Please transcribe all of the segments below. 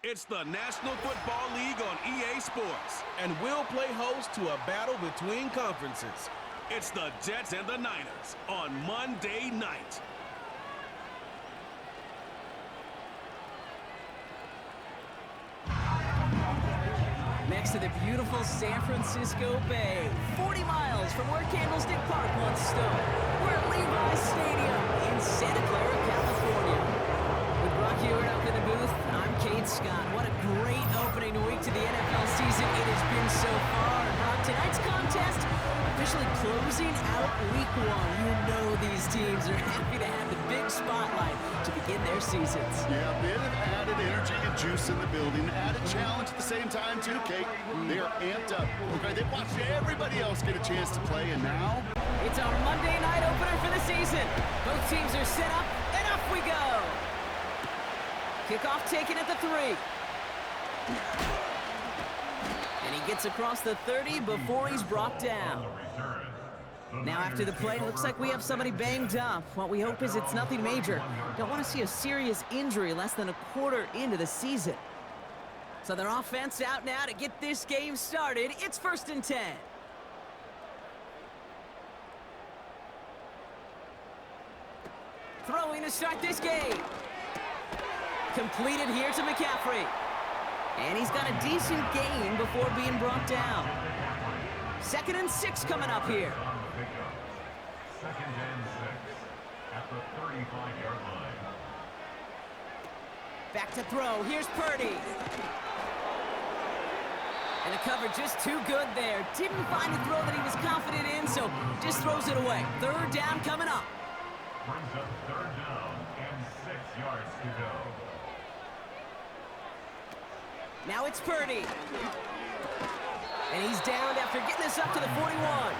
It's the National Football League on EA Sports. And we'll play host to a battle between conferences. It's the Jets and the Niners on Monday night. Next to the beautiful San Francisco Bay, 40 miles from where Candlestick Park once stood. We're at Levi's Stadium in Santa Clara, California. With Brock Hewitt up in the booth, I'm Kate Scott. What a great opening week to the NFL season it has been so far. Brock, tonight's contest officially closing out week one. You know these teams are happy to have the big spotlight to begin their seasons. Yeah, a bit of added energy and juice in the building. Added challenge at the same time, too, Kate. They are amped up. Okay, they've watched everybody else get a chance to play, and now... It's our Monday night opener for the season. Both teams are set up, and off we go. Kickoff taken at the 3. And he gets across the 30 before he's brought down. Now after the play, it looks like we have somebody banged up. What we hope is it's nothing major. Don't want to see a serious injury less than a quarter into the season. So their offense out now to get this game started. It's 1st and 10. Throwing to start this game. Completed here to McCaffrey. And he's got a decent gain before being brought down. 2nd and 6 coming up here. 2nd and 6 at the 35-yard line. Back to throw. Here's Purdy. And the cover just too good there. Didn't find the throw that he was confident in, so just throws it away. 3rd down coming up. Brings up 3rd down and 6 yards to go. Now it's Purdy. And he's downed after getting this up to the 41.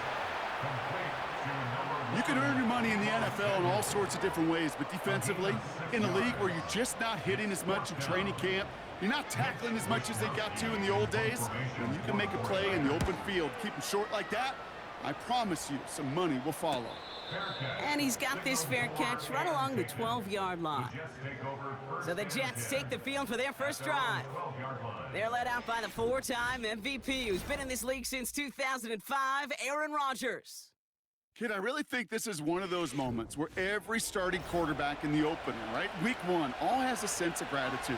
You can earn your money in the NFL in all sorts of different ways, but defensively, in a league where you're just not hitting as much in training camp, you're not tackling as much as they got to in the old days, when you can make a play in the open field, keep them short like that, I promise you some money will follow. And he's got this fair catch right along the 12-yard line. So the Jets take the field for their first drive. They're led out by the 4-time MVP who's been in this league since 2005, Aaron Rodgers. Kid, I really think this is one of those moments where every starting quarterback in the opener, right? Week 1, all has a sense of gratitude.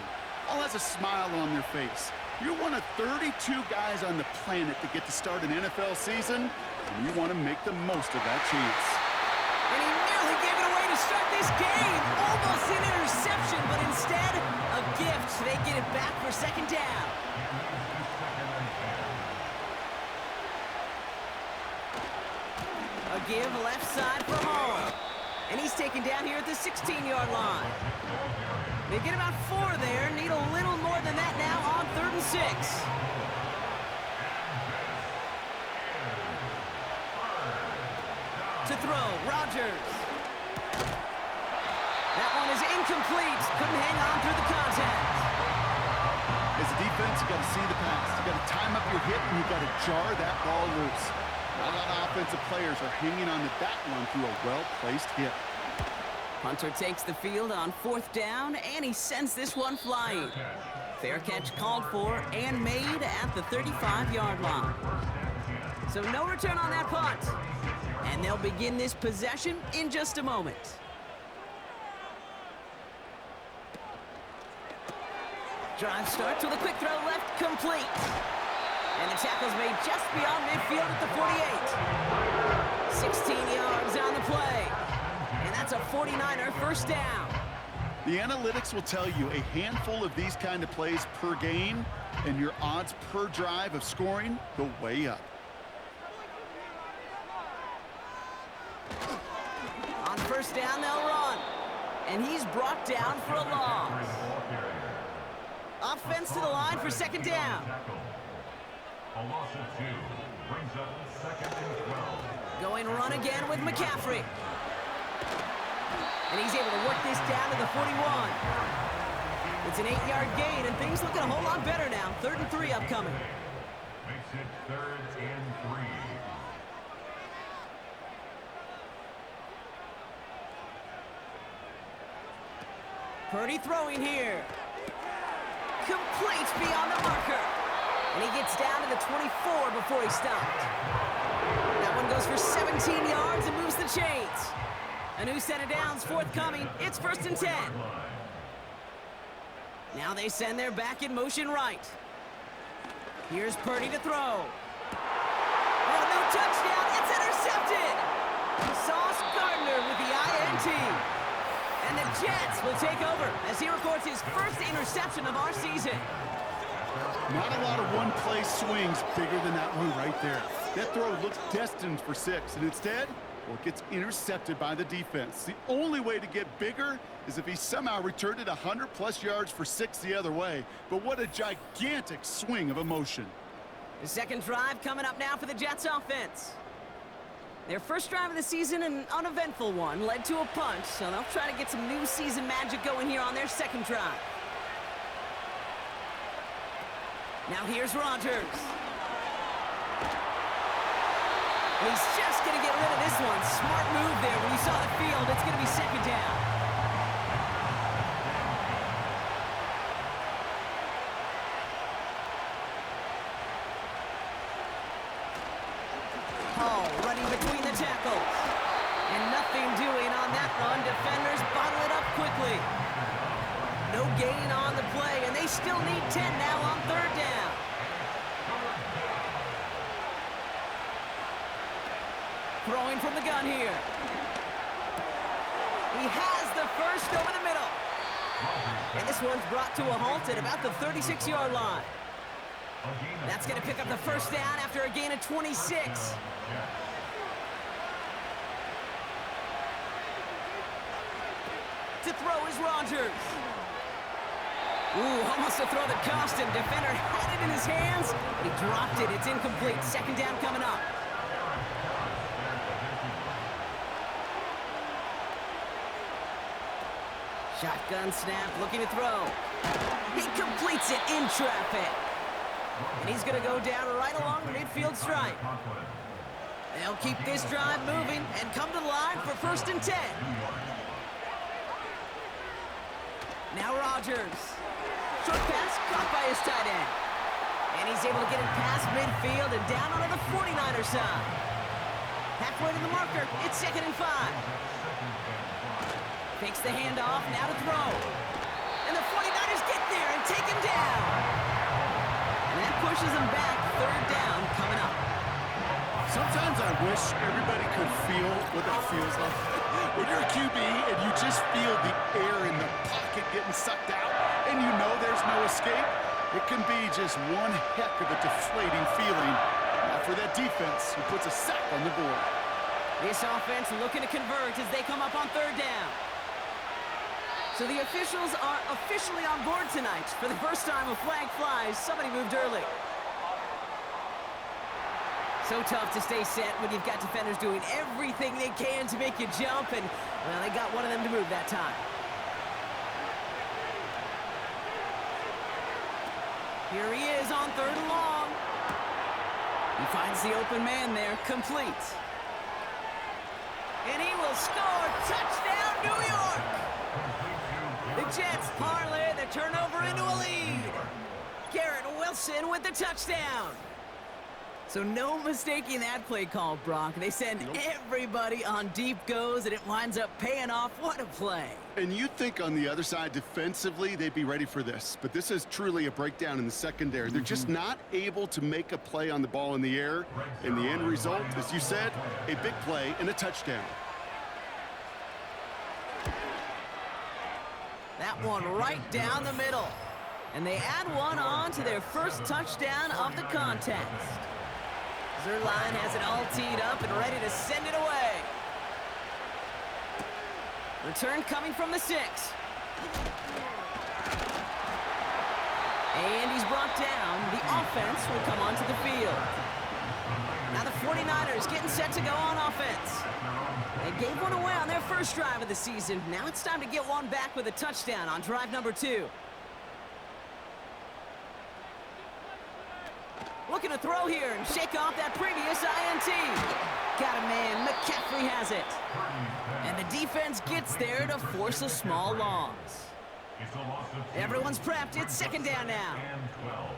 All has a smile on their face. You're one of 32 guys on the planet that get to start an NFL season, and you want to make the most of that chance. And he nearly gave it away to start this game. Almost an interception, but instead, a gift. They get it back for 2nd down. A give left side for Hall. And he's taken down here at the 16-yard line. They get about 4 there. Need a little more than that now on 3rd and 6. To throw, Rodgers. That one is incomplete. Couldn't hang on through the contact. As a defense, you got to see the pass. You got to time up your hit, and you got to jar that ball loose. Not a lot of offensive players are hanging on to that one through a well-placed hit. Hunter takes the field on 4th down, and he sends this one flying. Fair catch called for and made at the 35-yard line. So no return on that punt. And they'll begin this possession in just a moment. Drive starts with a quick throw left, complete. And the tackle's made just beyond midfield at the 48. 16 yards on the play. And that's a 49er first down. The analytics will tell you a handful of these kind of plays per game, and your odds per drive of scoring go way up. On 1st down, they'll run. And he's brought down for a loss. Offense to the line for 2nd down. A loss of 2 brings up 2nd and 12. Going run again with McCaffrey. And he's able to work this down to the 41. It's an 8-yard gain, and things looking a whole lot better now. 3rd and 3 upcoming. Makes it 3rd and 3. Purdy throwing here. completes beyond the marker. And he gets down to the 24 before he stopped. That one goes for 17 yards and moves the chains. A new set of downs forthcoming. It's 1st and 10. Now they send their back in motion right. Here's Purdy to throw. Oh, no touchdown. It's intercepted. Sauce Gardner with the INT. And the Jets will take over as he records his first interception of our season. Not a lot of one-play swings bigger than that one right there. That throw looks destined for 6, and instead, well, it gets intercepted by the defense. The only way to get bigger is if he somehow returned it 100-plus yards for 6 the other way. But what a gigantic swing of emotion. The second drive coming up now for the Jets offense. Their first drive of the season, an uneventful one, led to a punt, so they'll try to get some new season magic going here on their second drive. Now here's Rodgers. He's just going to get rid of this one. Smart move there. When you saw the field, it's going to be second down. Hall running between the tackles. And nothing doing on that run. Defenders bottle it up quickly. No gain on the play, and they still need 10 now on third down. Throwing from the gun here. He has the first over the middle. And this one's brought to a halt at about the 36-yard line. That's going to pick up the first down after a gain of 26. To throw is Rodgers. Ooh, almost a throw that cost him. Defender had it in his hands, but he dropped it. It's incomplete. Second down coming up. Shotgun snap, looking to throw. He completes it in traffic. And he's going to go down right along the midfield stripe. They'll keep this drive moving and come to the line for 1st and 10. Now Rodgers. Short pass caught by his tight end. And he's able to get it past midfield and down onto the 49er side. Halfway to the marker, it's 2nd and 5. Takes the handoff, now to throw. And the 49ers get there and take him down. And that pushes him back. Third down coming up. Sometimes I wish everybody could feel what that feels like. When you're a QB and you just feel the air in the pocket getting sucked out and you know there's no escape, it can be just one heck of a deflating feeling. Now for that defense who puts a sack on the board. This offense looking to convert as they come up on third down. So the officials are officially on board tonight. For the first time a flag flies, somebody moved early. So tough to stay set when you've got defenders doing everything they can to make you jump, and, well, they got one of them to move that time. Here he is on third and long. He finds the open man there, complete. And he will score. Touchdown, New York! The Jets parlay the turnover into a lead. Garrett Wilson with the touchdown. So no mistaking that play call, Brock. They send everybody on deep goes, and it winds up paying off. What a play. And you'd think on the other side, defensively, they'd be ready for this. But this is truly a breakdown in the secondary. They're just not able to make a play on the ball in the air. And the end result, as you said, a big play and a touchdown. That one right down the middle. And they add one on to their first touchdown of the contest. Zerline has it all teed up and ready to send it away. Return coming from the 6. And he's brought down. The offense will come onto the field. Now the 49ers getting set to go on offense. They gave one away on their first drive of the season. Now it's time to get one back with a touchdown on drive number 2. Looking to throw here and shake off that previous INT. Got a man. McCaffrey has it. And the defense gets there to force a small loss. It's a loss of 2. Everyone's prepped. It's second down now. And 12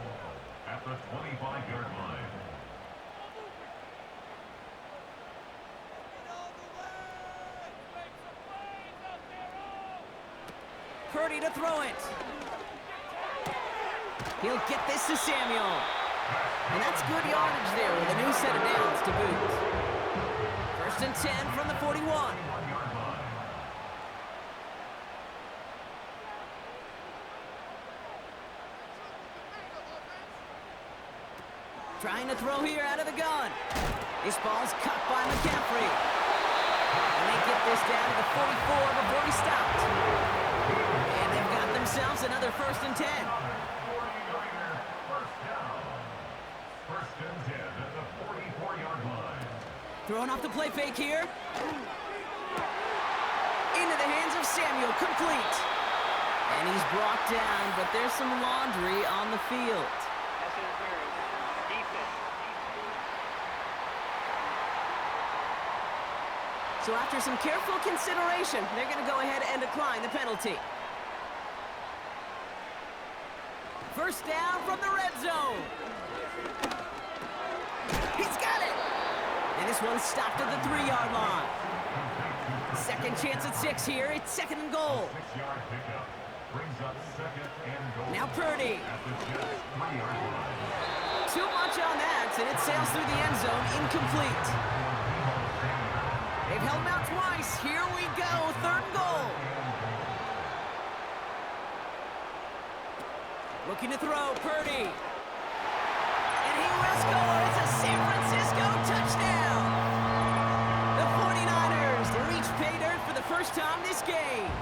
at the 25-yard line. Purdy to throw it. He'll get this to Samuel. And that's good yardage there with a new set of downs to boot. First and 10 from the 41. Trying to throw here out of the gun. This ball's cut by McCaffrey. And they get this down to the 44 before he stopped. And they've got themselves another first and 10. First and 10 at the 44-yard line. Throwing off the play fake here. Into the hands of Samuel, complete. And he's brought down, but there's some laundry on the field. So after some careful consideration, they're going to go ahead and decline the penalty. First down from the red zone. He's got it. And this one's stopped at the 3-yard line. Second chance at 6 here. It's second and goal. 6-yard pickup brings up second and goal. Now Purdy. At the 3-yard line. Too much on that, and it sails through the end zone, incomplete. They've held him out twice. Here we go, third and goal. Looking to throw, Purdy. And he will score. It's a San Francisco touchdown. The 49ers, they reach pay dirt for the first time this game.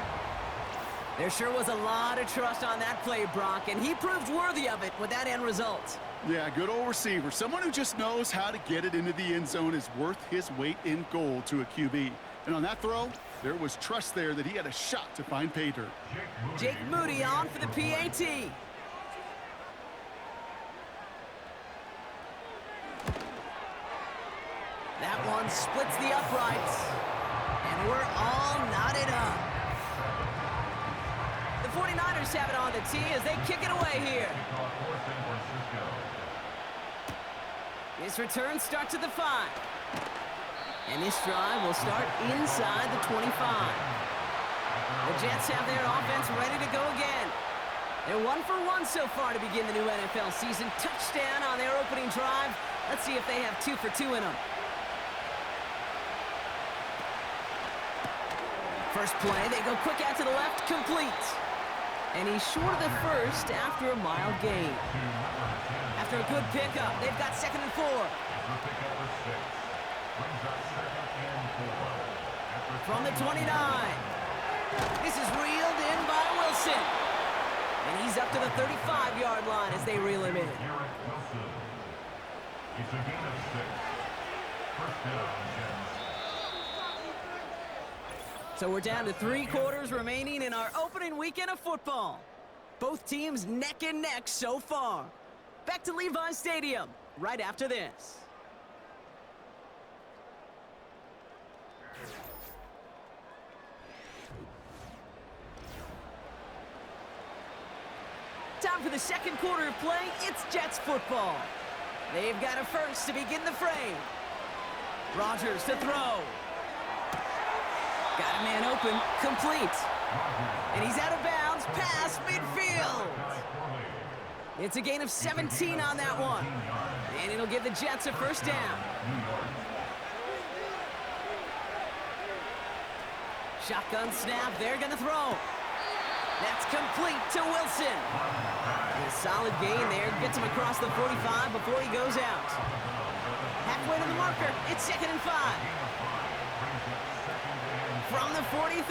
There sure was a lot of trust on that play, Brock, and he proved worthy of it with that end result. Yeah, good old receiver. Someone who just knows how to get it into the end zone is worth his weight in gold to a QB. And on that throw, there was trust there that he had a shot to find pay dirt. Jake Moody on for the PAT. That one splits the uprights. And we're all knotted up. The 49ers have it on the tee as they kick it away here. This return starts at the 5. And this drive will start inside the 25. The Jets have their offense ready to go again. They're 1 for 1 so far to begin the new NFL season. Touchdown on their opening drive. Let's see if they have 2 for 2 in them. First play, they go quick out to the left, complete. And he's short of the first after a mild gain. After a good pickup, they've got second and 4. From the 29. This is reeled in by Wilson. And he's up to the 35-yard line as they reel him in. It's a gain of 6. First down, Jets. So we're down to 3 quarters remaining in our opening weekend of football. Both teams neck and neck so far. Back to Levi's Stadium right after this. Time for the second quarter of play. It's Jets football. They've got a first to begin the frame. Rodgers to throw. Got a man open, complete. And he's out of bounds, past midfield. It's a gain of 17 on that one. And it'll give the Jets a first down. Shotgun snap, they're gonna throw. That's complete to Wilson. And a solid gain there, gets him across the 45 before he goes out. Halfway to the marker, it's second and 5. From the 43.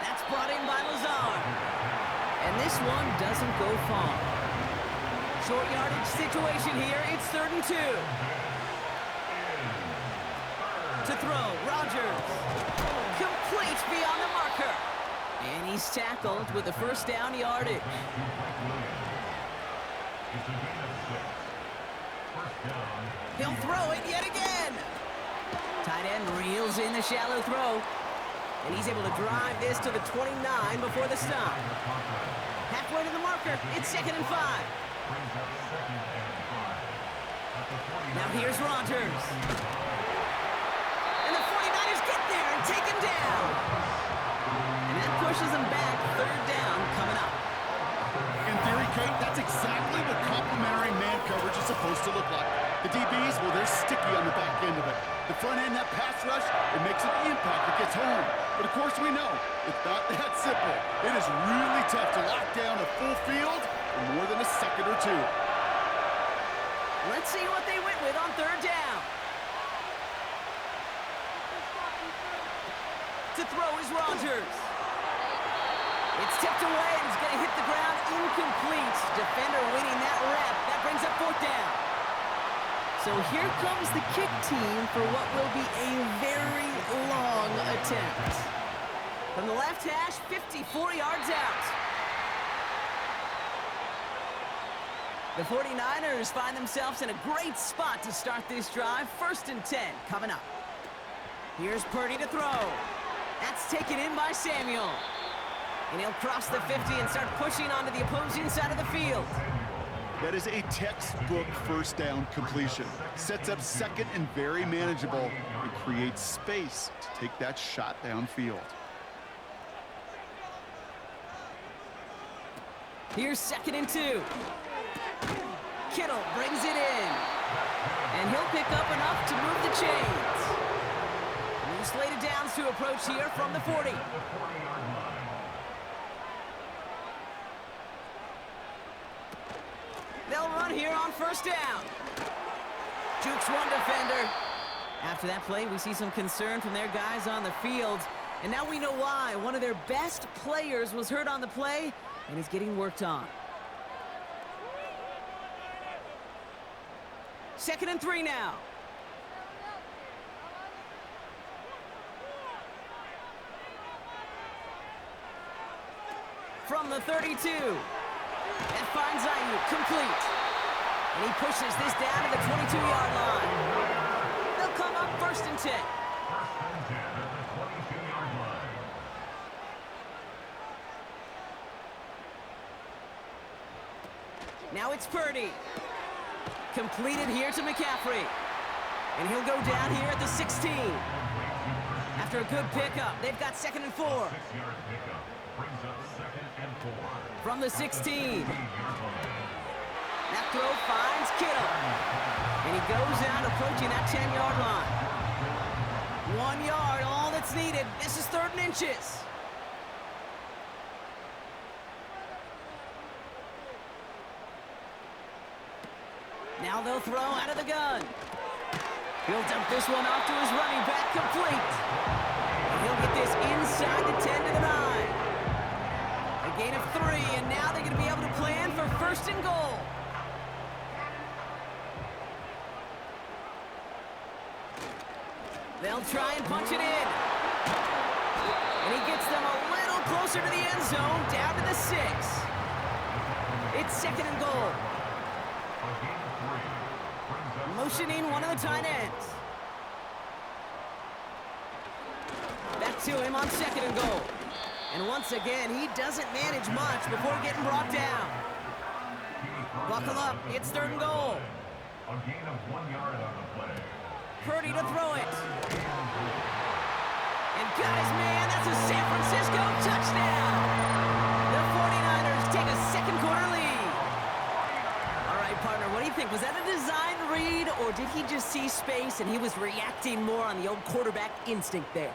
That's brought in by Lazard. And this one doesn't go far. Short yardage situation here. It's third and 2. To throw, Rodgers. Complete beyond the marker. And he's tackled with the first down yardage. He'll throw it yet again. Tight end reels in the shallow throw. And he's able to drive this to the 29 before the stop. Halfway to the marker, it's 2nd and 5. Now here's Rodgers. And the 49ers get there and take him down. And that pushes him back, 3rd down coming up. In theory, Kate, that's exactly what complementary man coverage is supposed to look like. The DBs, well, they're sticky on the back end of it. The front end, that pass rush, it makes an impact. It gets home. But of course we know, it's not that simple. It is really tough to lock down a full field for more than a second or two. Let's see what they went with on 3rd down. To throw is Rodgers. It's tipped away and it's going to hit the ground incomplete. Defender winning that rep. That brings up 4th down. So here comes the kick team for what will be a very long attempt. From the left hash, 54 yards out. The 49ers find themselves in a great spot to start this drive. 1st and 10 coming up. Here's Purdy to throw. That's taken in by Samuel. And he'll cross the 50 and start pushing onto the opposing side of the field. That is a textbook 1st down completion. Sets up 2nd and very manageable and creates space to take that shot downfield. Here's 2nd and 2. Kittle brings it in. And he'll pick up enough to move the chains. New slated downs to approach here from the 40. They'll run here on 1st down. Jukes one defender. After that play, we see some concern from their guys on the field. And now we know why. One of their best players was hurt on the play and is getting worked on. 2nd and 3 now. From the 32. That finds Ayuk, complete. And he pushes this down to the 22-yard line. They'll come up 1st and 10. 1st and 10 at the 22-yard line. Now it's Purdy. Completed here to McCaffrey. And he'll go down here at the 16. After a good pickup, they've got 2nd and 4. 6-yard pickup brings up 2nd and 4. From the 16. That throw finds Kittle. And he goes out approaching that 10-yard line. 1 yard, all that's needed. This is 3rd and inches. Now they'll throw out of the gun. He'll dump this one off to his running back, complete. And he'll get this inside the 10 to the 9. A gain of 3, and now they're going to be able to plan for 1st and goal. They'll try and punch it in. And he gets them a little closer to the end zone, down to the 6. It's 2nd and goal. Motioning one of the tight ends. Back to him on 2nd and goal. And once again, he doesn't manage much before getting brought down. Buckle up, it's 3rd and goal. A gain of 1 yard on the play. Purdy to throw it. And guys, man, that's a San Francisco touchdown. The 49ers take a 2nd quarter lead. All right, partner, what do you think? Was that a design read, or did he just see space and he was reacting more on the old quarterback instinct there?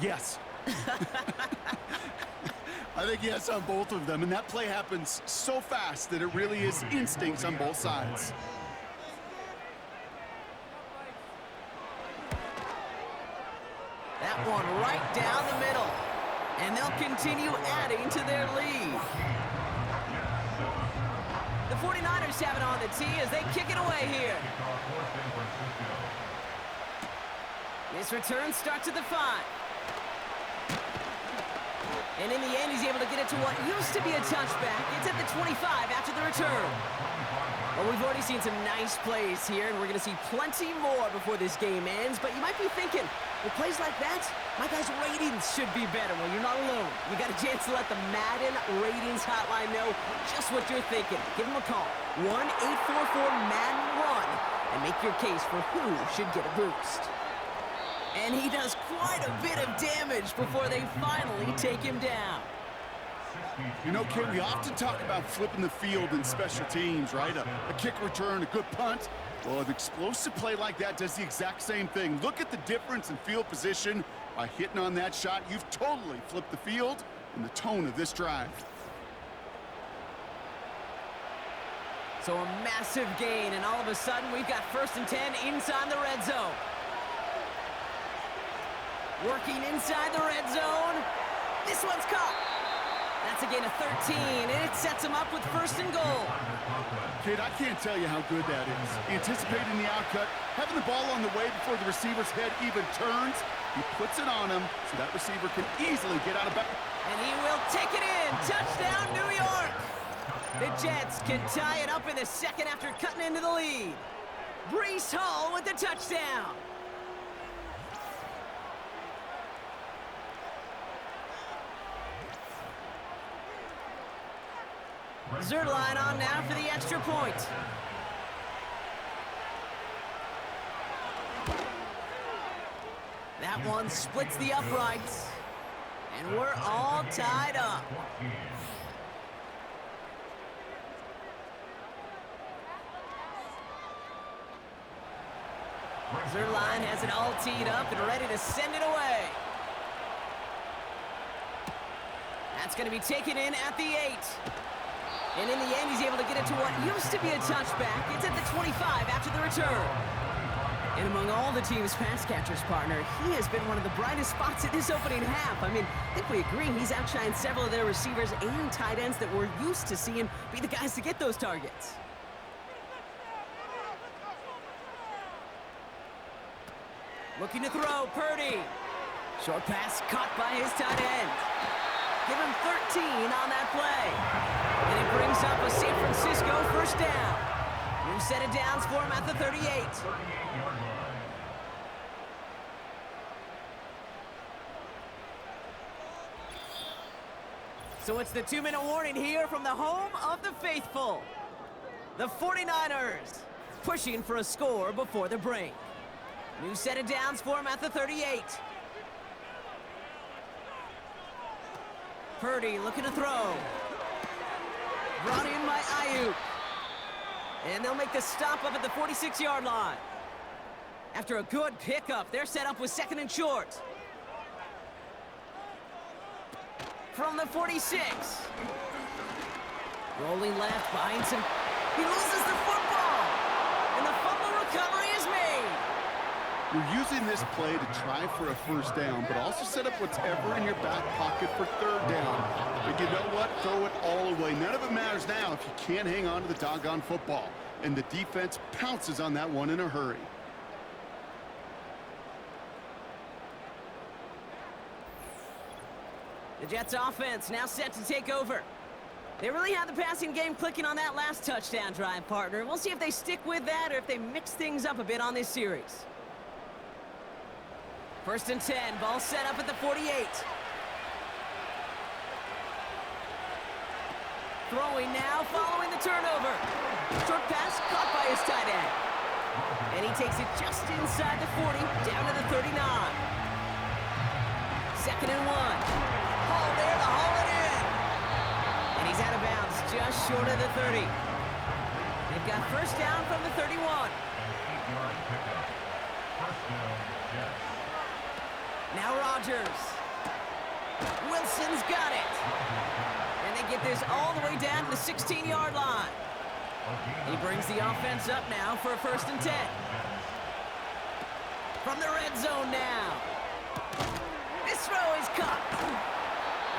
Yes. I think yes on both of them, and that play happens so fast that it really is instincts on both sides. That one right down the middle. And they'll continue adding to their lead. The 49ers have it on the tee as they kick it away here. This return starts at the 5. And in the end, he's able to get it to what used to be a touchback. It's at the 25 after the return. Well, we've already seen some nice plays here, and we're going to see plenty more before this game ends. But you might be thinking, with plays like that, my guys' ratings should be better. Well, you're not alone. You got a chance to let the Madden ratings hotline know just what you're thinking. Give them a call, 1-844-MADDEN-1, and make your case for who should get a boost. And he does quite a bit of damage before they finally take him down. You know, Ken, we often talk about flipping the field in special teams, right? A kick return, a good punt. Well, an explosive play like that does the exact same thing. Look at the difference in field position. By hitting on that shot, you've totally flipped the field and the tone of this drive. So a massive gain, and all of a sudden, we've got 1st and 10 inside the red zone. Working inside the red zone. This one's caught. That's a gain of 13, and it sets him up with 1st and goal. Kid, I can't tell you how good that is. Anticipating the outcut, having the ball on the way before the receiver's head even turns, he puts it on him so that receiver can easily get out of bounds. And he will take it in. Touchdown, New York. The Jets can tie it up in the second after cutting into the lead. Breece Hall with the touchdown. Zerline on now for the extra point. That one splits the uprights. And we're all tied up. Zerline has it all teed up and ready to send it away. That's going to be taken in at the 8. And in the end, he's able to get it to what used to be a touchback. It's at the 25 after the return. And among all the team's pass catchers, partner, he has been one of the brightest spots in this opening half. I mean, I think we agree he's outshined several of their receivers and tight ends that we're used to seeing be the guys to get those targets. Looking to throw, Purdy. Short pass caught by his tight end. Give him 13 on that play. And it brings up a San Francisco 1st down. New set of downs for him at the 38. So it's the 2-minute warning here from the home of the faithful. The 49ers pushing for a score before the break. New set of downs for him at the 38. Purdy looking to throw. Brought in by Ayuk. And they'll make the stop up at the 46-yard line. After a good pickup, they're set up with 2nd and short. From the 46. Rolling left behind some. He loses the football. And the fumble recovery is made. You're using this play to try for a 1st down, but also set up whatever in your back pocket for 3rd down. But you know what? Throw it all away. None of it matters now if you can't hang on to the doggone football. And the defense pounces on that one in a hurry. The Jets offense now set to take over. They really had the passing game clicking on that last touchdown drive, partner. We'll see if they stick with that or if they mix things up a bit on this series. 1st and 10, ball set up at the 48. Throwing now, following the turnover. Short pass caught by his tight end. And he takes it just inside the 40, down to the 39. 2nd and 1. Hall there to haul it in. And he's out of bounds, just short of the 30. They've got 1st down from the 31. Now Rodgers. Wilson's got it. And they get this all the way down to the 16-yard line. He brings the offense up now for a 1st and 10. From the red zone now. This throw is caught.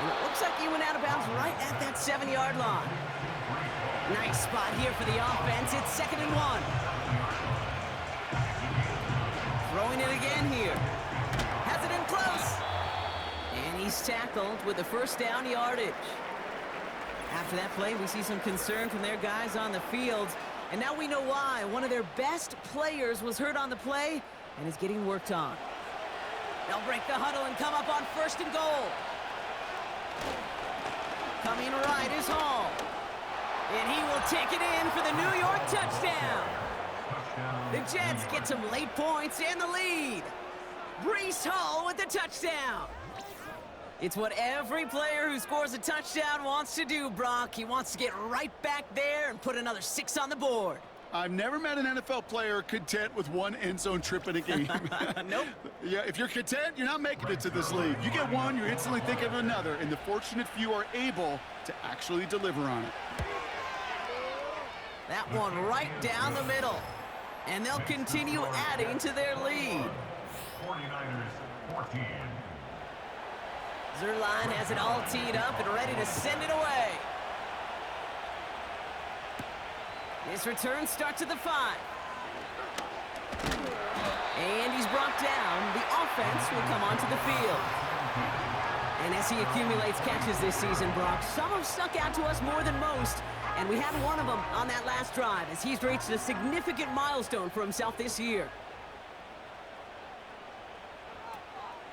And it looks like he went out of bounds right at that 7-yard line. Nice spot here for the offense. It's 2nd and 1. Throwing it again here. Has it in close. And he's tackled with the 1st down yardage. After that play, we see some concern from their guys on the field. And now we know why. One of their best players was hurt on the play and is getting worked on. They'll break the huddle and come up on 1st and goal. Coming right is Hall. And he will take it in for the New York touchdown. The Jets get some late points and the lead. Breece Hall with the touchdown. It's what every player who scores a touchdown wants to do, Brock. He wants to get right back there and put another 6 on the board. I've never met an NFL player content with one end zone trip in a game. Nope. Yeah, if you're content, you're not making it to this league. You get one, you instantly think of another, and the fortunate few are able to actually deliver on it. That one right down the middle. And they'll continue adding to their lead. 49ers 14. Zerline has it all teed up and ready to send it away. This return starts at the 5. And he's brought down. The offense will come onto the field. And as he accumulates catches this season, Brock, some have stuck out to us more than most. And we had one of them on that last drive as he's reached a significant milestone for himself this year.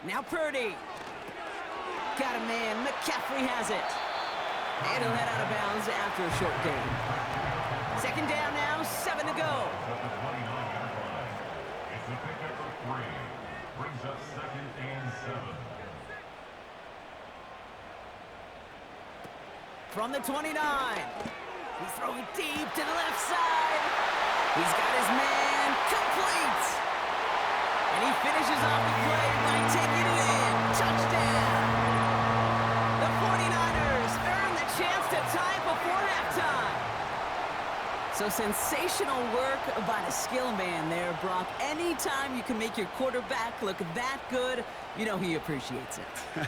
Now Purdy. Got a man. McCaffrey has it. And he'll head out of bounds after a short gain. 2nd down now, 7 to go. At the 29-yard line. It's a pickup of 3. Brings up 2nd and 7. From the 29. He's throwing deep to the left side. He's got his man complete. And he finishes off the play by taking it in. Touchdown. The 49ers earn the chance to tie it before halftime. So sensational work by the skill man there, Brock. Anytime you can make your quarterback look that good, you know he appreciates it.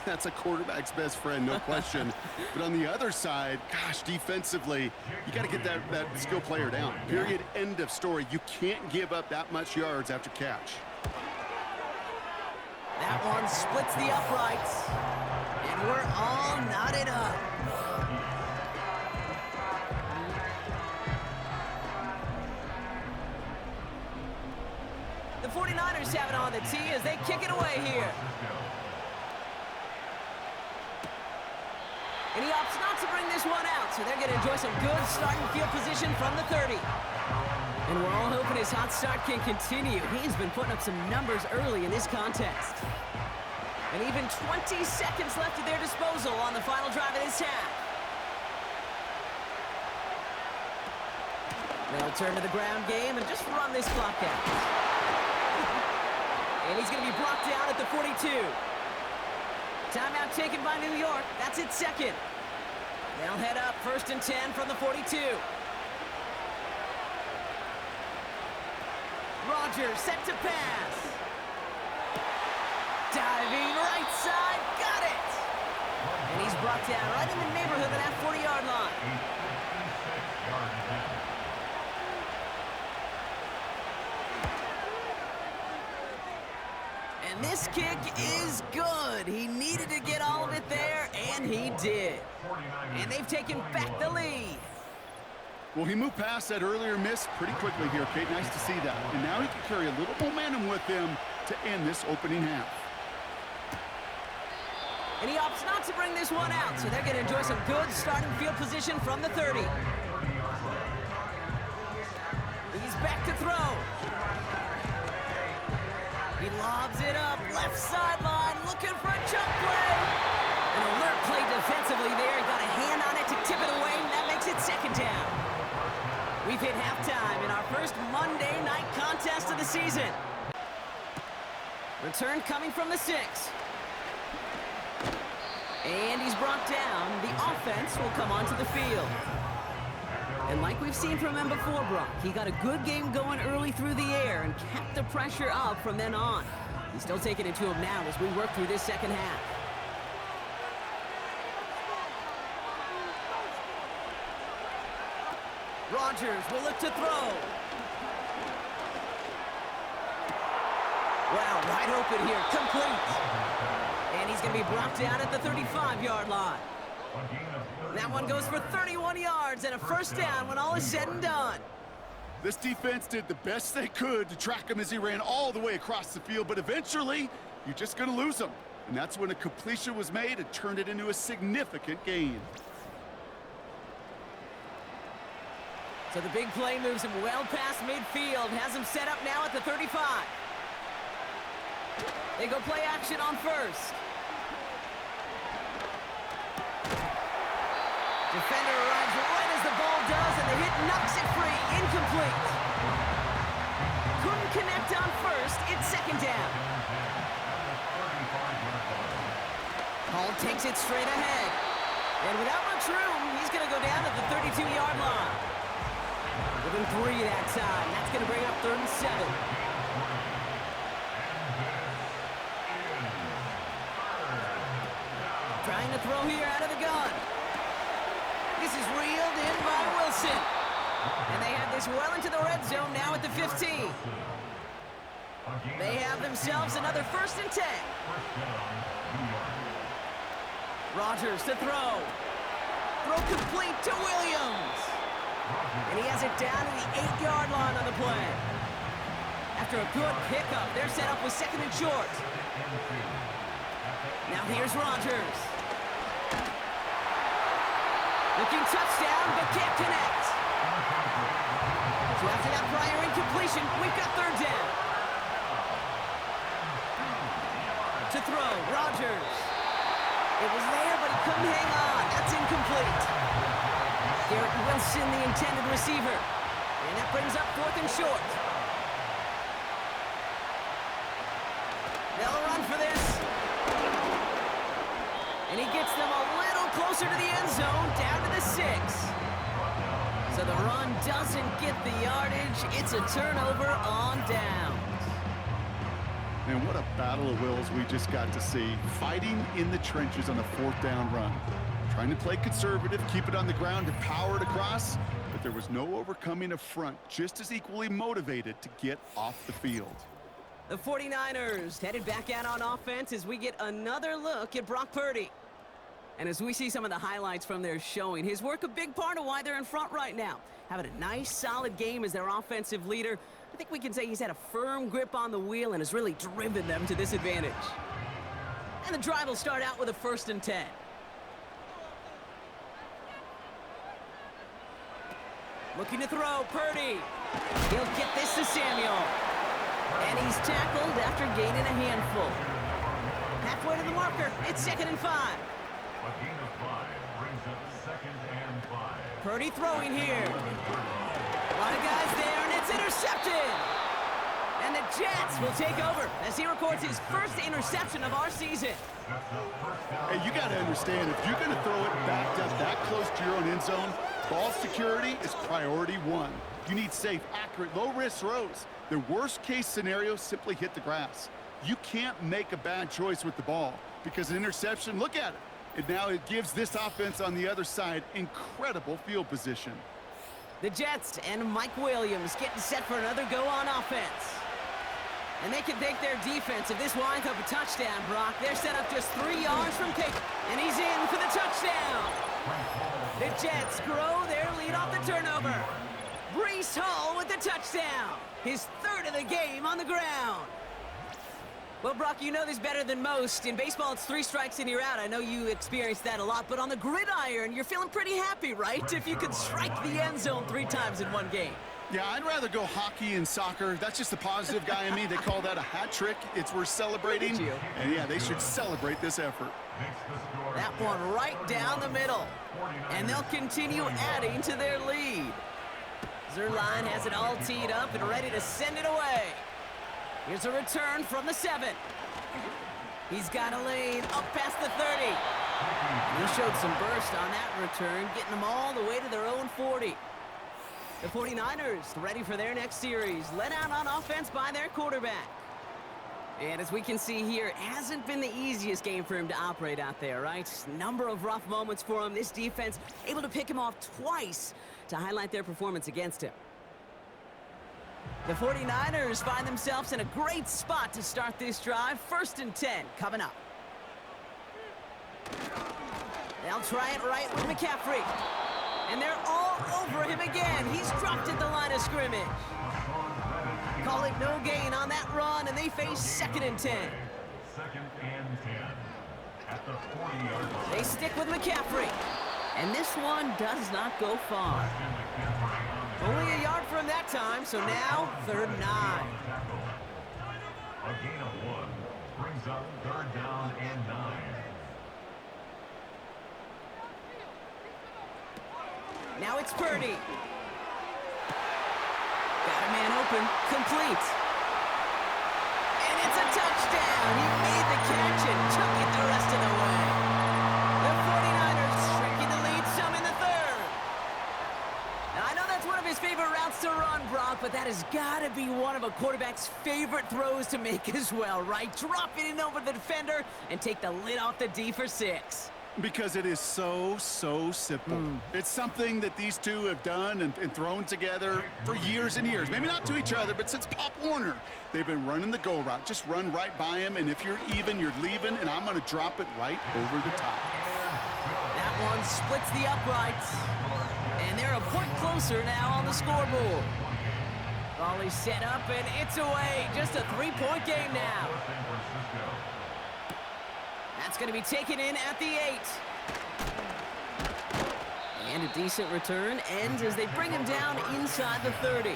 That's a quarterback's best friend, no question. But on the other side, gosh, defensively, you got to get that skill player down. Period, end of story. You can't give up that much yards after catch. That one splits the uprights. And we're all knotted up. The 49ers have it on the tee as they kick it away here. And he opts not to bring this one out, so they're going to enjoy some good starting field position from the 30. And we're all hoping his hot start can continue. He's been putting up some numbers early in this contest. And even 20 seconds left at their disposal on the final drive of this half. They'll turn to the ground game and just run this clock out. And he's going to be blocked down at the 42. Timeout taken by New York. That's its 2nd. They'll head up 1st and 10 from the 42. Rodgers set to pass. Diving right side. Got it. And he's brought down right in the neighborhood of that 40-yard line. And this kick is good. He needed to get all of it there, and he did. And they've taken back the lead. Well, he moved past that earlier miss pretty quickly here, Kate. Nice to see that. And now he can carry a little momentum with him to end this opening half. And he opts not to bring this one out, so they're going to enjoy some good starting field position from the 30. He's back to throw. He lobs it up, left sideline, looking for a jump play. An alert play defensively there. Got a hand on it to tip it away, and that makes it 2nd down. We've hit halftime in our first Monday night contest of the season. Return coming from the 6. And he's brought down. The offense will come onto the field. And like we've seen from him before, Brock, he got a good game going early through the air and kept the pressure up from then on. He's still taking it to him now as we work through this 2nd half. Rodgers will look to throw. Wow, wide open here, complete. And he's going to be brought down at the 35-yard line. That one goes for 31 yards and a 1st down when all is said and done. This defense did the best they could to track him as he ran all the way across the field, but eventually, you're just going to lose him. And that's when a completion was made and turned it into a significant gain. So the big play moves him well past midfield, has him set up now at the 35. They go play action on first. Defender arrives right as the ball does, and the hit knocks it free. Incomplete. Couldn't connect on first. It's second down. Hall takes it straight ahead. And without much room, he's going to go down at the 32-yard line. Within 3 that time. That's going to bring up 3rd and 7. Trying to throw here out of the gun. This is reeled in by Wilson. And they have this well into the red zone now at the 15. They have themselves another 1st and 10. Rodgers to throw. Throw complete to Williams. And he has it down to the 8-yard line on the play. After a good pickup, their setup was 2nd and short. Now here's Rodgers. Looking touchdown, but can't connect. So after that prior incompletion, we've got 3rd down. To throw, Rodgers. It was there, but he couldn't hang on. That's incomplete. Garrett Wilson, the intended receiver. And that brings up 4th and short. They'll run for this. And he gets them a little closer to the end zone, down to the 6. So the run doesn't get the yardage. It's a turnover on downs. And what a battle of wills we just got to see. Fighting in the trenches on a 4th down run. Trying to play conservative, keep it on the ground and power it across. But there was no overcoming a front just as equally motivated to get off the field. The 49ers headed back out on offense as we get another look at Brock Purdy. And as we see some of the highlights from their showing, his work a big part of why they're in front right now. Having a nice, solid game as their offensive leader. I think we can say he's had a firm grip on the wheel and has really driven them to this advantage. And the drive will start out with a 1st and 10. Looking to throw, Purdy. He'll get this to Samuel. And he's tackled after gaining a handful. Halfway to the marker, it's 2nd and 5. A gain of 5 brings up 2nd and 5. Purdy throwing here. A lot of guys there, and it's intercepted. And the Jets will take over as he records his 1st interception of our season. Hey, you got to understand, if you're going to throw it backed up that close to your own end zone, ball security is priority 1. You need safe, accurate, low-risk throws. The worst-case scenario, simply hit the grass. You can't make a bad choice with the ball because an interception, look at it. And now it gives this offense on the other side incredible field position. The Jets and Mike Williams getting set for another go on offense. And they can thank their defense if this winds up a touchdown, Brock. They're set up just 3 yards from kick, and he's in for the touchdown. The Jets grow their lead off the turnover. Breece Hall with the touchdown. His 3rd of the game on the ground. Well, Brock, you know this better than most. In baseball, it's 3 strikes and you're out. I know you experienced that a lot, but on the gridiron, you're feeling pretty happy, right? If you could strike the end zone 3 times in one game. Yeah, I'd rather go hockey and soccer. That's just the positive guy in me. They call that a hat trick. It's worth celebrating. And yeah, they should celebrate this effort. That one right down the middle. And they'll continue adding to their lead. Zuerlein has it all teed up and ready to send it away. Here's a return from the 7. He's got a lane up past the 30. And he showed some burst on that return, getting them all the way to their own 40. The 49ers ready for their next series, led out on offense by their quarterback. And as we can see here, it hasn't been the easiest game for him to operate out there, right? Number of rough moments for him. This defense able to pick him off twice to highlight their performance against him. The 49ers find themselves in a great spot to start this drive. 1st and 10 coming up. They'll try it right with McCaffrey. And they're all over him again. He's dropped at the line of of scrimmage. Call it no gain on that run, and they face 2nd and 10. 2nd and 10. At the 40-yard line. They stick with McCaffrey. And this one does not go far. Only a yard from that time, so now 3rd and 9. A gain of 1 brings up 3rd down and 9. Now it's Purdy. Got a man open, complete. And it's a touchdown. He made the catch and took it the rest of the way. The 49ers shrinking the lead some in the 3rd. Now, I know that's one of his favorite routes to run, Brock, but that has got to be one of a quarterback's favorite throws to make as well, right? Drop it in over the defender and take the lid off the D for 6. Because it is so simple. It's something that these two have done and thrown together for years and years. Maybe not to each other, but since Pop Warner. They've been running the go route. Just run right by him, and if you're even, you're leaving, and I'm going to drop it right over the top. That one splits the uprights. And they're a point closer now on the scoreboard. Ball is set up, and it's away. Just a 3-point game now. That's going to be taken in at the 8. And a decent return ends as they bring him down inside the 30.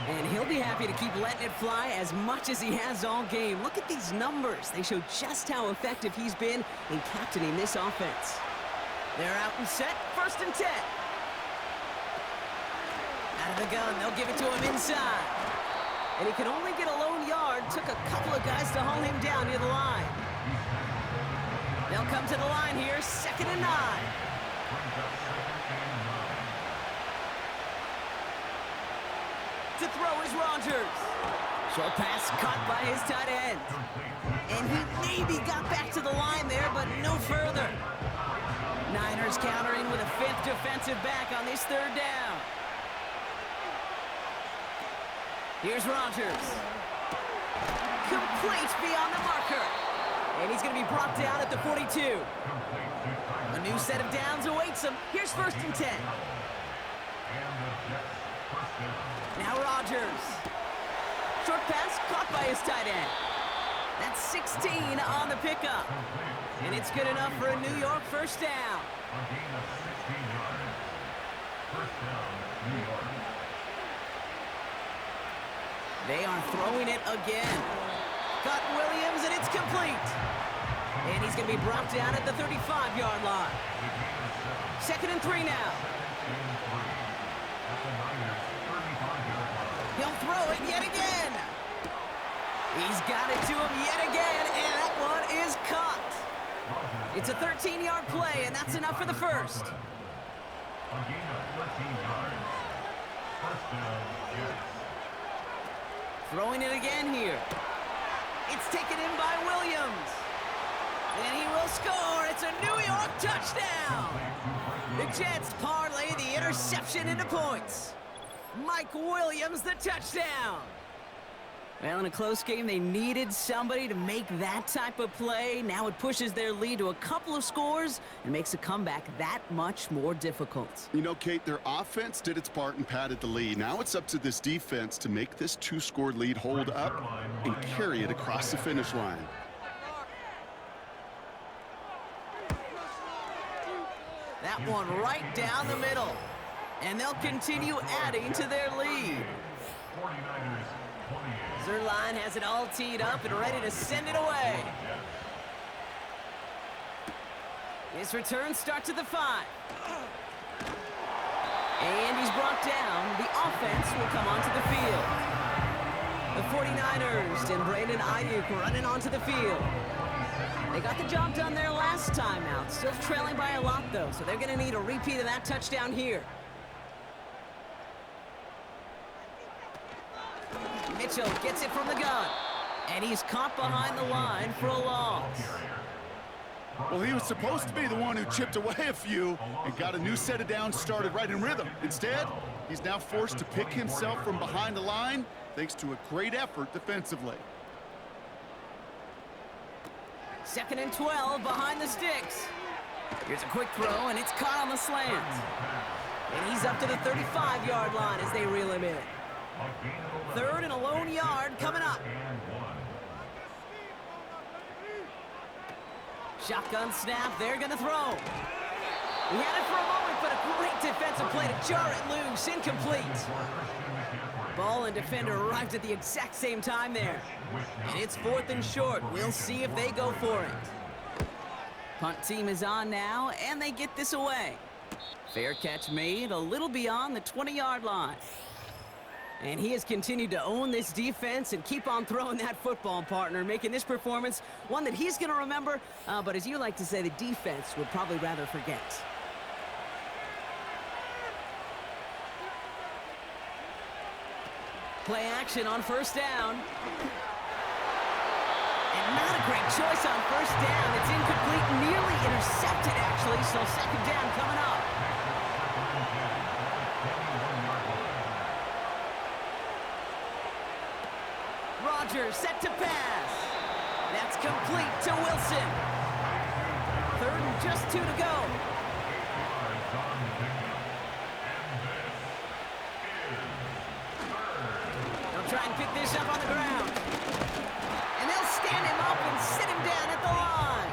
And he'll be happy to keep letting it fly as much as he has all game. Look at these numbers. They show just how effective he's been in captaining this offense. They're out and set, 1st and 10. Out of the gun, they'll give it to him inside. And he can only get a lone yard. Took a couple of guys to haul him down near the line. They'll come to the line here, 2nd and 9. To throw is Rodgers. Short pass caught by his tight end. And he maybe got back to the line there, but no further. Niners countering with a 5th defensive back on this 3rd down. Here's Rodgers. Complete beyond the marker. And he's going to be brought down at the 42. A new set of downs awaits him. Here's 1st and 10. Now Rodgers. Short pass caught by his tight end. That's 16 on the pickup. And it's good enough for a New York 1st down. A gain of 16 yards. 1st down, New York. They are throwing it again. Got Williams, and it's complete. And he's going to be brought down at the 35-yard line. 2nd and 3 now. He'll throw it yet again. He's got it to him yet again, and that one is caught. It's a 13-yard play, and that's enough for the 1st. A gain of 13 yards. 1st down, Jets. Throwing it again here. It's taken in by Williams. And he will score. It's a New York touchdown. The Jets parlay the interception into points. Mike Williams, the touchdown. Well, in a close game, they needed somebody to make that type of play. Now it pushes their lead to a couple of scores and makes a comeback that much more difficult. You know, Kate, their offense did its part and padded the lead. Now it's up to this defense to make this 2-score lead hold up and carry it across the finish line. That one right down the middle. And they'll continue adding to their lead. 49ers, 28. Zerline has it all teed up and ready to send it away. His return starts at the 5. And he's brought down. The offense will come onto the field. The 49ers and Brandon Ayuk running onto the field. They got the job done their last time out. Still trailing by a lot, though, so they're going to need a repeat of that touchdown here. Mitchell gets it from the gun. And he's caught behind the line for a loss. Well, he was supposed to be the one who chipped away a few and got a new set of downs started right in rhythm. Instead, he's now forced to pick himself from behind the line thanks to a great effort defensively. 2nd and 12 behind the sticks. Here's a quick throw, and it's caught on the slant. And he's up to the 35-yard line as they reel him in. Third and a lone yard coming up. Shotgun snap, they're going to throw. He had it for a moment, but a great defensive play to jar it loose. Incomplete. Ball and defender arrived at the exact same time there. And it's 4th and short. We'll see if they go for it. Punt team is on now, and they get this away. Fair catch made a little beyond the 20-yard line. And he has continued to own this defense and keep on throwing that football, partner, making this performance one that he's going to remember, but as you like to say, the defense would probably rather forget. Play action on first down. And not a great choice on first down. It's incomplete, nearly intercepted, actually, so second down coming up. Rodgers set to pass. That's complete to Wilson. 3rd and just 2 to go. They'll try and pick this up on the ground. And they'll stand him up and sit him down at the line.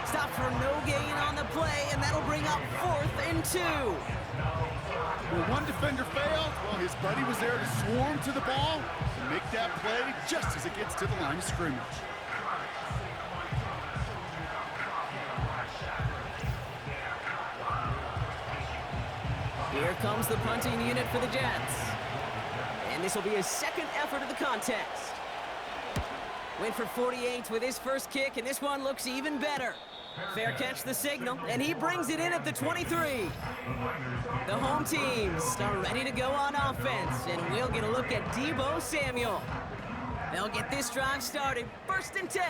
Stop for no gain on the play, and that'll bring up 4th and 2. When one defender failed, well, his buddy was there to swarm to the ball and make that play just as it gets to the line of scrimmage. Here comes the punting unit for the Jets. And this will be his second effort of the contest. Went for 48 with his first kick, and this one looks even better. Fair catch the signal, and he brings it in at the 23. The home teams are ready to go on offense, and we'll get a look at Deebo Samuel. They'll get this drive started, 1st and 10.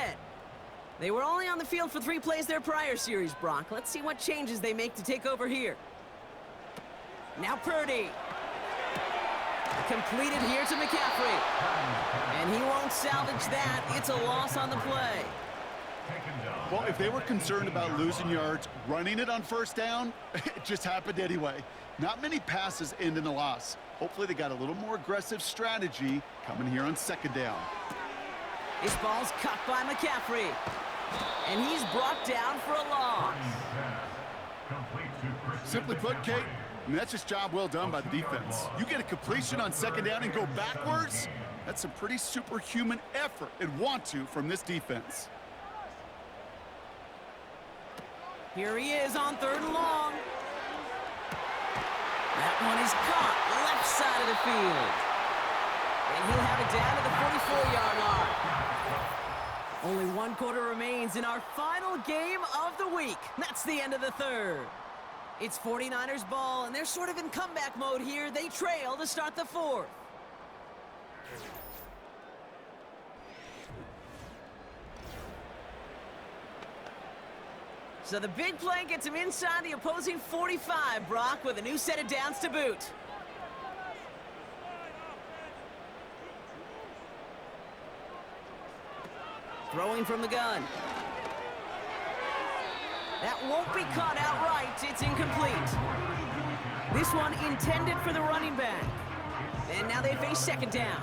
They were only on the field for 3 plays their prior series, Brock. Let's see what changes they make to take over here. Now Purdy. Completed here to McCaffrey. And he won't salvage that. It's a loss on the play. Well, if they were concerned about losing yards, running it on first down, it just happened anyway. Not many passes end in a loss. Hopefully they got a little more aggressive strategy coming here on 2nd down. This ball's cut by McCaffrey. And he's brought down for a loss. Simply put, Kate, I mean, that's just job well done by the defense. You get a completion on 2nd down and go backwards, that's a pretty superhuman effort and want to from this defense. Here he is on 3rd and long. That one is caught left side of the field. And he'll have it down to the 44-yard line. Only 1 quarter remains in our final game of the week. That's the end of the 3rd. It's 49ers ball, and they're sort of in comeback mode here. They trail to start the 4th. So the big play gets him inside the opposing 45, Brock, with a new set of downs to boot. Throwing from the gun. That won't be caught outright. It's incomplete. This one intended for the running back. And now they face 2nd down.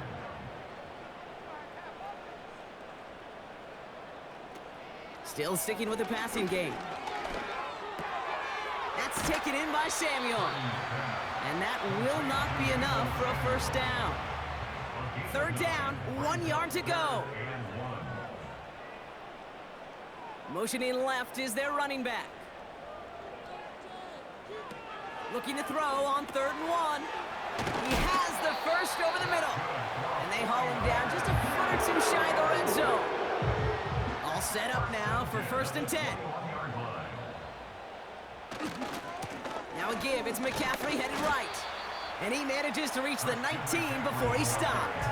Still sticking with the passing game. That's taken in by Samuel. And that will not be enough for a first down. 3rd down, 1 yard to go. Motioning left is their running back. Looking to throw on 3rd and 1. He has the first over the middle. And they haul him down just a foot or 2 shy of the red zone. All set up now for 1st and 10. Now a give. It's McCaffrey headed right. And he manages to reach the 19 before he stopped.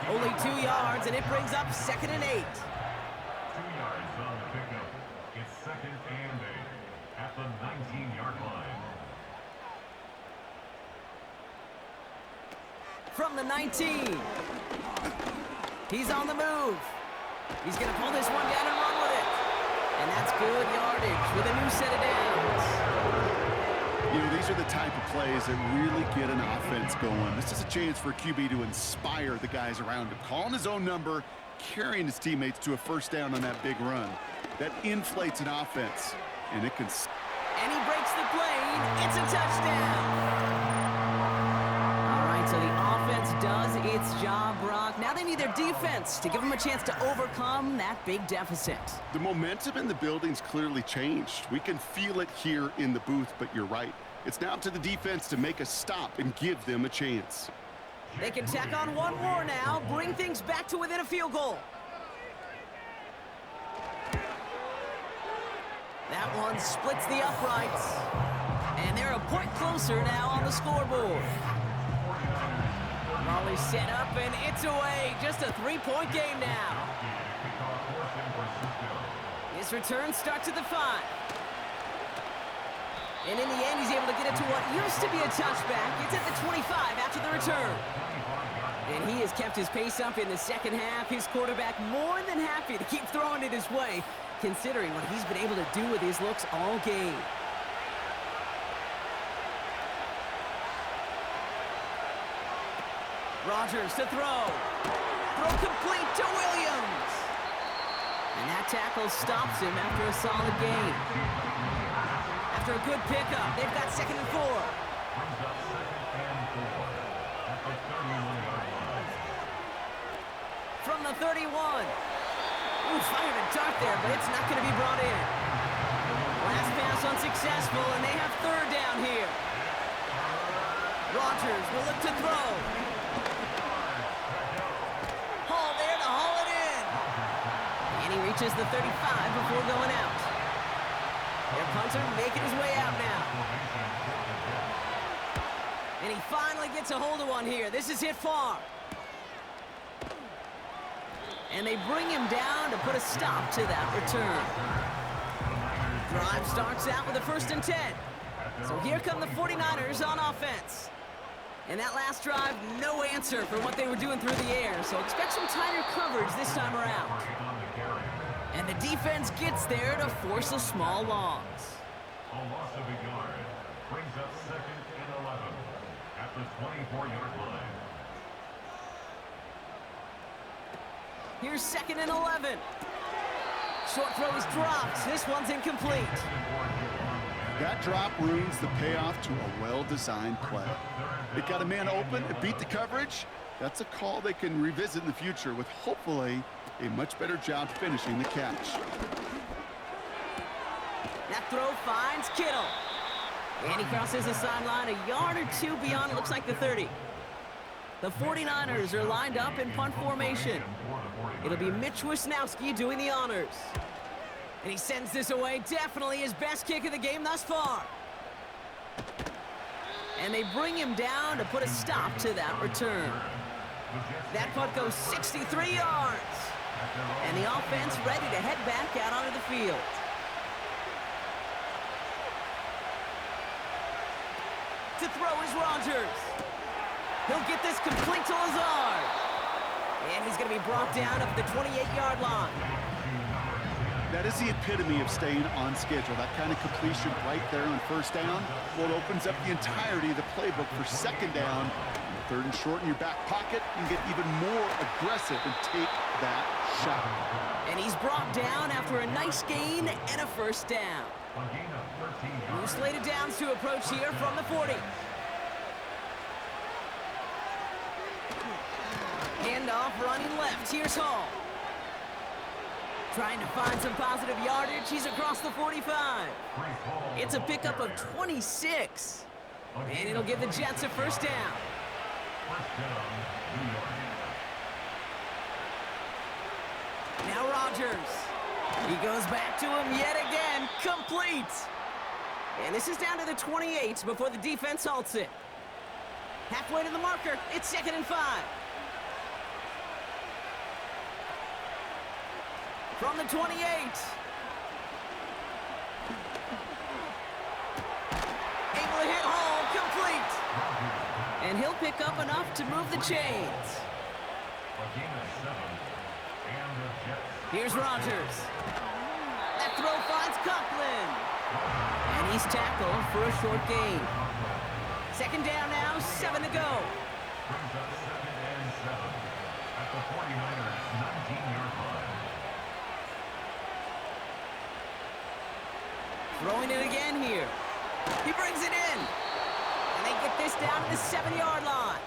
Only 2 yards, and it brings up 2nd and 8. 2 yards on the pickup. It's 2nd and 8 at the 19-yard line. From the 19. He's on the move. He's going to pull this one down and run with it. And that's good yardage with a new set of downs. You know, these are the type of plays that really get an offense going. This is a chance for a QB to inspire the guys around him. Calling his own number, carrying his teammates to a first down on that big run. That inflates an offense, and it can... And he breaks the plane. It's a touchdown. All right, so the offense does its job, Brock. Now they need their defense to give them a chance to overcome that big deficit. The momentum in the building's clearly changed. We can feel it here in the booth, but you're right. It's now up to the defense to make a stop and give them a chance. They can tack on one more now, bring things back to within a field goal. That one splits the uprights. And they're a point closer now on the scoreboard. Molly set up, and it's away. Just a three-point game now. His return starts at the 5. And in the end, he's able to get it to what used to be a touchback. It's at the 25 after the return. And he has kept his pace up in the second half. His quarterback more than happy to keep throwing it his way, considering what he's been able to do with his looks all game. Rodgers to throw. Throw complete to Williams. And that tackle stops him after a solid gain. After a good pickup, they've got 2nd and 4. From the 31. Ooh, fired a dart there, but it's not going to be brought in. Last pass unsuccessful, and they have 3rd down here. Rodgers will look to throw. Hall there to haul it in. And he reaches the 35 before going out. Their punter making his way out now. And he finally gets a hold of one here. This is hit far. And they bring him down to put a stop to that return. Drive starts out with a 1st and 10. So here come the 49ers on offense. And that last drive, no answer for what they were doing through the air. So expect some tighter coverage this time around. And the defense gets there to force a small loss. A loss of a yard brings up 2nd and 11 at the 24-yard line. Here's 2nd and 11. Short throw is dropped. This one's incomplete. That drop ruins the payoff to a well-designed play. It got a man open, it beat the coverage. That's a call they can revisit in the future with hopefully a much better job finishing the catch. That throw finds Kittle. And he crosses the sideline a yard or 2 beyond, it looks like the 30. The 49ers are lined up in punt formation. It'll be Mitch Wisnowski doing the honors. And he sends this away, definitely his best kick of the game thus far. And they bring him down to put a stop to that return. That punt goes 63 yards. And the offense ready to head back out onto the field. To throw is Rodgers. He'll get this complete to Lazard. And he's going to be brought down at the 28-yard line. That is the epitome of staying on schedule. That kind of completion right there on 1st down. Well, it opens up the entirety of the playbook for 2nd down. 3rd and short in your back pocket. You can get even more aggressive and take that shot. And he's brought down after a nice gain and a 1st down. New slated downs to approach here from the 40. Handoff running left. Here's Hall. Trying to find some positive yardage. He's across the 45. It's a pickup of 26. And it'll give the Jets a 1st down. Now Rodgers. He goes back to him yet again. Complete. And this is down to the 28 before the defense halts it. Halfway to the marker. It's 2nd and 5. From the 28. Able to hit Hall, complete. And he'll pick up enough to move the chains. Here's Rodgers. That throw finds Coughlin. And he's tackled for a short gain. Second down now, 7 to go. Brings up second and 7 at the 49ers 19-yard line. Throwing it again here. He brings it in. And they get this down to the 7-yard line.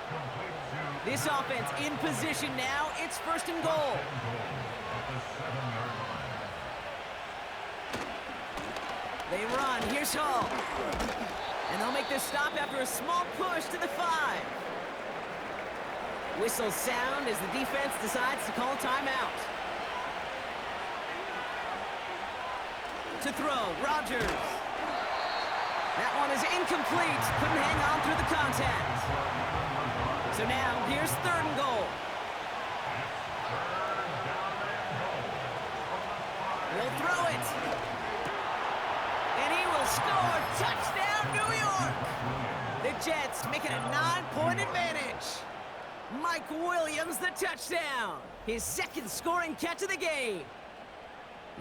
This offense in position now. It's first and goal. At the 7-yard line. They run. Here's Hall. And they'll make their stop after a small push to the 5. Whistles sound as the defense decides to call timeout. To throw, Rodgers. That one is incomplete. Couldn't hang on through the contact. So now, here's third and goal. He'll throw it. And he will score. Touchdown, New York. The Jets make it a 9-point advantage. Mike Williams, the touchdown. His second scoring catch of the game.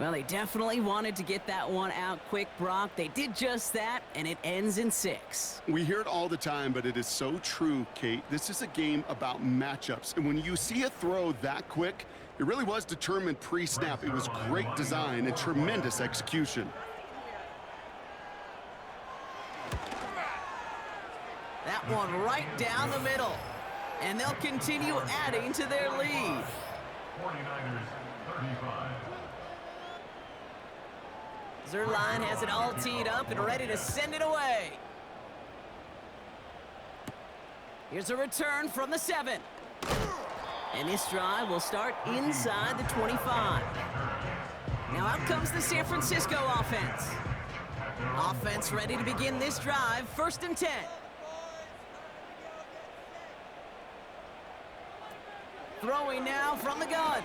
Well, they definitely wanted to get that one out quick, Brock. They did just that, and it ends in 6. We hear it all the time, but it is so true, Kate. This is a game about matchups. And when you see a throw that quick, it really was determined pre-snap. It was great design and tremendous execution. That one right down the middle. And they'll continue adding to their lead. 49ers 35. Zerline has it all teed up and ready to send it away. Here's a return from the 7. And this drive will start inside the 25. Now out comes the San Francisco offense. Offense ready to begin this drive, first and 10. Throwing now from the gun.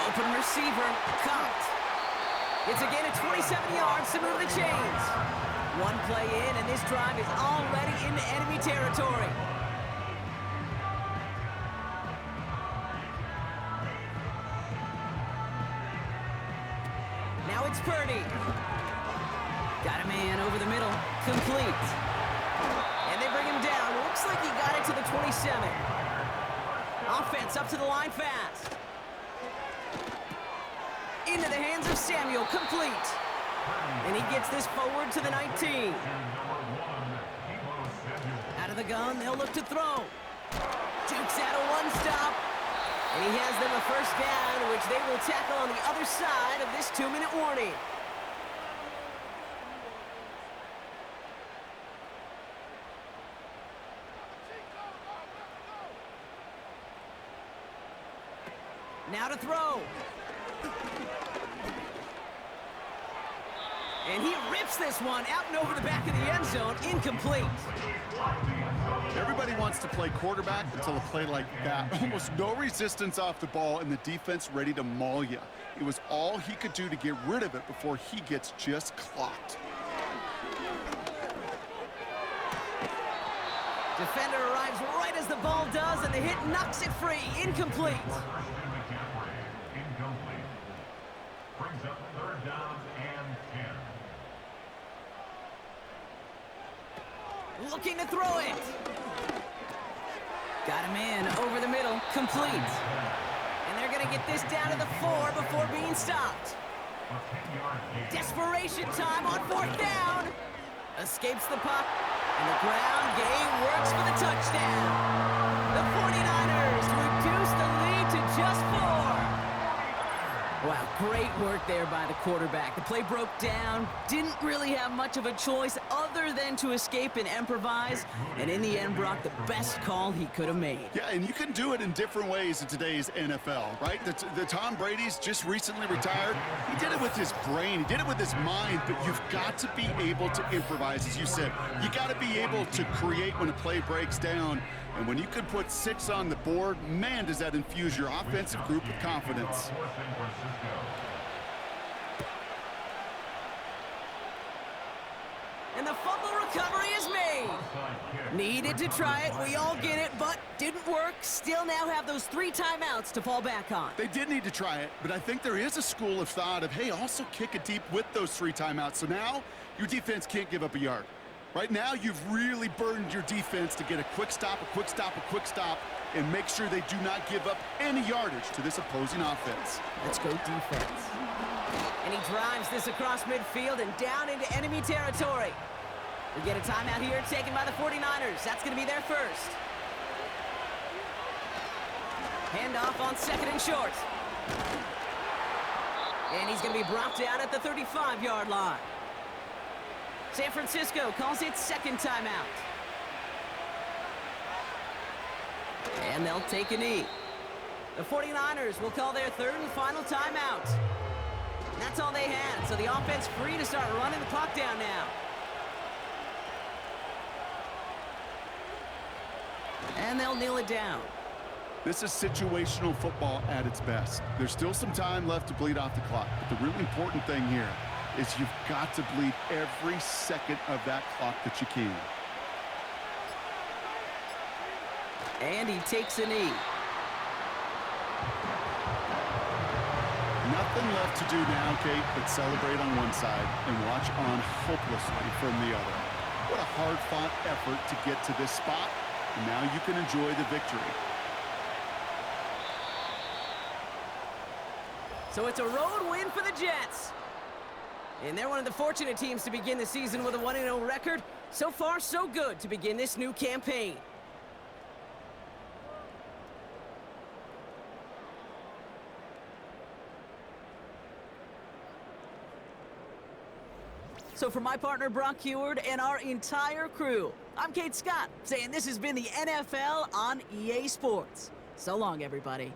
Open receiver, caught. It's a gain of 27 yards to move the chains. One play in, and this drive is already into enemy territory. Now it's Purdy. Got a man over the middle, complete. And they bring him down. Looks like he got it to the 27. Offense up to the line fast. Into the hands of Samuel, complete. And he gets this forward to the 19. Out of the gun, they'll look to throw. Dukes out a one-stop. And he has them a first down, which they will tackle on the other side of this 2-minute warning. Now to throw. And he rips this one out and over the back of the end zone, incomplete. Everybody wants to play quarterback until a play like that. Almost no resistance off the ball and the defense ready to maul you. It was all he could do to get rid of it before he gets just clocked. Defender arrives right as the ball does, and the hit knocks it free, incomplete. Incomplete. Brings up third down and 10. Looking to throw it. Got him in over the middle, complete. And they're going to get this down to the 4 before being stopped. Desperation time on fourth down. Escapes the puck, and the ground game works for the touchdown. The 49ers reduce the lead to just 4. Wow, great work there by the quarterback. The play broke down, didn't really have much of a choice other than to escape and improvise, and in the end, Brock, the best call he could have made. Yeah, and you can do it in different ways in today's NFL, right? The Tom Brady's just recently retired. He did it with his brain. He did it with his mind, but you've got to be able to improvise, as you said. You got to be able to create when a play breaks down. And when you can put 6 on the board, man, does that infuse your offensive group with confidence. And the fumble recovery is made. Needed to try it, we all get it, but didn't work. Still now have those 3 timeouts to fall back on. They did need to try it, but I think there is a school of thought of, hey, also kick it deep with those 3 timeouts. So now your defense can't give up a yard. Right now, you've really burdened your defense to get a quick stop, a quick stop, a quick stop, and make sure they do not give up any yardage to this opposing offense. Let's go defense. And he drives this across midfield and down into enemy territory. We get a timeout here taken by the 49ers. That's going to be their first. Handoff on 2nd and short. And he's going to be brought down at the 35-yard line. San Francisco calls it 2nd timeout. And they'll take a knee. The 49ers will call their 3rd and final timeout. And that's all they had, so the offense free to start running the clock down now. And they'll kneel it down. This is situational football at its best. There's still some time left to bleed off the clock, but the really important thing here is you've got to bleed every second of that clock that you can. And he takes a knee. Nothing left to do now, Kate, but celebrate on one side and watch on hopelessly from the other. What a hard-fought effort to get to this spot, and now you can enjoy the victory. So it's a road win for the Jets. And they're one of the fortunate teams to begin the season with a 1-0 record. So far, so good to begin this new campaign. So for my partner, Brock Heward, and our entire crew, I'm Kate Scott, saying this has been the NFL on EA Sports. So long, everybody.